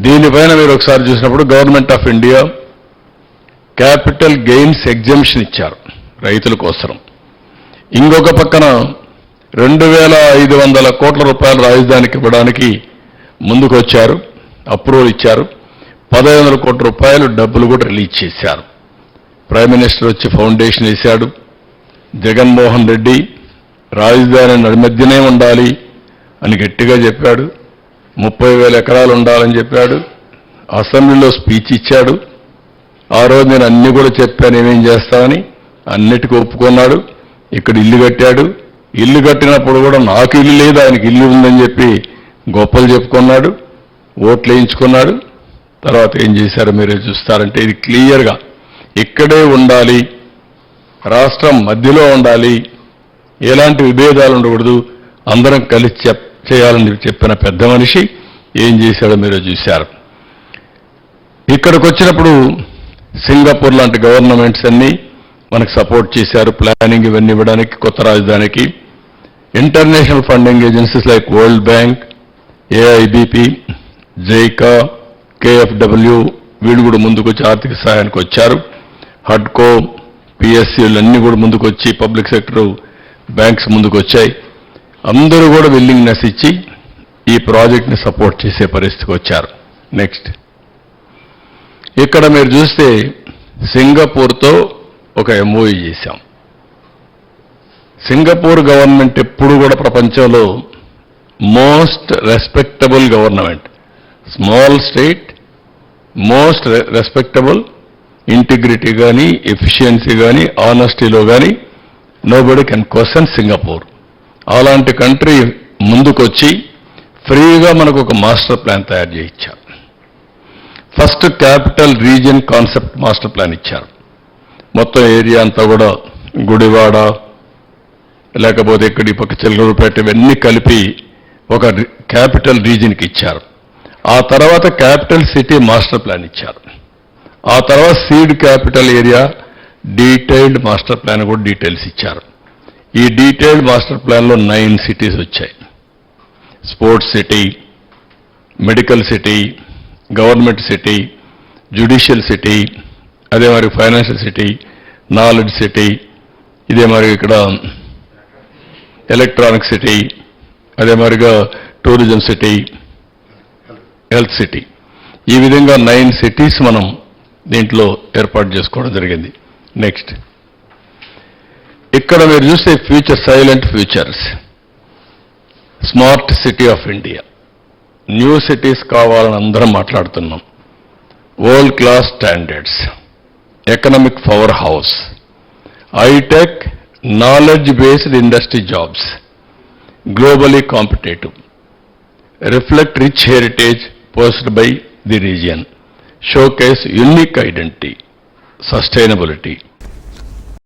దీనిపైన మీరు ఒకసారి చూసినప్పుడు government of India capital gains exemption ఇచ్చారు రైతుల కోసం. ఇంకొక పక్కన 2,500 కోట్ల రూపాయలు రాజధానికి ఇవ్వడానికి ముందుకు వచ్చారు, అప్రూవల్ ఇచ్చారు. 1,500 కోట్ల రూపాయలు డబ్బులు కూడా రిలీజ్ చేశారు. ప్రైమ్ మినిస్టర్ వచ్చి ఫౌండేషన్ వేశాడు. జగన్మోహన్ రెడ్డి రాజధాని నడిమధ్యనే ఉండాలి అని గట్టిగా చెప్పాడు. 30,000 ఎకరాలు ఉండాలని చెప్పాడు. అసెంబ్లీలో స్పీచ్ ఇచ్చాడు. ఆ రోజు నేను అన్ని కూడా చెప్పాను ఏమేం చేస్తామని, అన్నిటికీ ఒప్పుకున్నాడు. ఇక్కడ ఇల్లు కట్టాడు. ఇల్లు కట్టినప్పుడు కూడా నాకు ఇల్లు లేదు ఆయనకి ఇల్లు ఉందని చెప్పి గొప్పలు చెప్పుకున్నాడు. ఓట్లు వేయించుకున్నాడు. తర్వాత ఏం చేశారో మీరే చూస్తారంటే ఇది క్లియర్గా ఇక్కడే ఉండాలి, రాష్ట్రం మధ్యలో ఉండాలి, ఎలాంటి విభేదాలు ఉండకూడదు, అందరం కలిసి చేయాలని చెప్పిన పెద్ద మనిషి ఏం చేశాడో మీరు చూశారు. ఇక్కడికి వచ్చినప్పుడు సింగపూర్ లాంటి గవర్నమెంట్స్ అన్నీ మనకు సపోర్ట్ చేశారు. ప్లానింగ్ ఇవన్నీ ఇవ్వడానికి కొత్త రాజధానికి. International funding agencies like World Bank, AIIB, JICA, కేఎఫ్డబ్ల్యూ వీళ్ళు కూడా ముందుకు వచ్చి ఆర్థిక సహాయానికి వచ్చారు. హడ్కో, పిఎస్సీలు అన్నీ కూడా ముందుకు వచ్చి పబ్లిక్ సెక్టర్ బ్యాంక్స్ ముందుకు వచ్చాయి. అందరూ కూడా విల్లింగ్నెస్ ఇచ్చి ఈ ప్రాజెక్ట్ని సపోర్ట్ చేసే పరిస్థితికి వచ్చారు. నెక్స్ట్ ఇక్కడ మీరు చూస్తే సింగపూర్తో ఒక ఎంఓయూ చేశాం. సింగపూర్ గవర్నమెంట్ ఎప్పుడు కూడా ప్రపంచంలో most respectable government, small state, most respectable, integrity కానీ ఎఫిషియన్సీ కానీ ఆనెస్టీలో కానీ నోబడీ కెన్ క్వశ్చన్ సింగపూర్. అలాంటి కంట్రీ ముందుకొచ్చి ఫ్రీగా మనకు ఒక మాస్టర్ ప్లాన్ తయారు చేయించారు. First capital region concept master plan ఇచ్చారు. మొత్తం ఏరియా అంతా కూడా గుడివాడ లేకపోతే ఇక్కడి పక్క చిలకలూరుపేట ఇవన్నీ కలిపి ఒక క్యాపిటల్ రీజియన్కి ఇచ్చారు. ఆ తర్వాత క్యాపిటల్ సిటీ మాస్టర్ ప్లాన్ ఇచ్చారు. ఆ తర్వాత seed capital area detailed master plan కూడా డీటెయిల్స్ ఇచ్చారు. ఈ డీటెయిల్డ్ మాస్టర్ ప్లాన్లో 9 సిటీస్ వచ్చాయి. Sports city, medical city, government city, judicial city, అదే మరి ఫైనాన్షియల్ సిటీ, నాలెడ్జ్ సిటీ, ఇదే మరి ఇక్కడ ఎలక్ట్రానిక్ సిటీ, అదే మరిగా టూరిజం సిటీ, హెల్త్ సిటీ, ఈ విధంగా 9 సిటీస్ మనం దీంట్లో ఏర్పాటు చేసుకోవడం జరిగింది. నెక్స్ట్ ఇక్కడ మీరు చూస్తే future, silent futures, smart city of India, new cities కావాలని అందరం మాట్లాడుతున్నాం. World class standards, economic power house, hi-tech, knowledge based industry jobs, globally competitive, reflect rich heritage posed by the region, showcase unique identity, sustainability,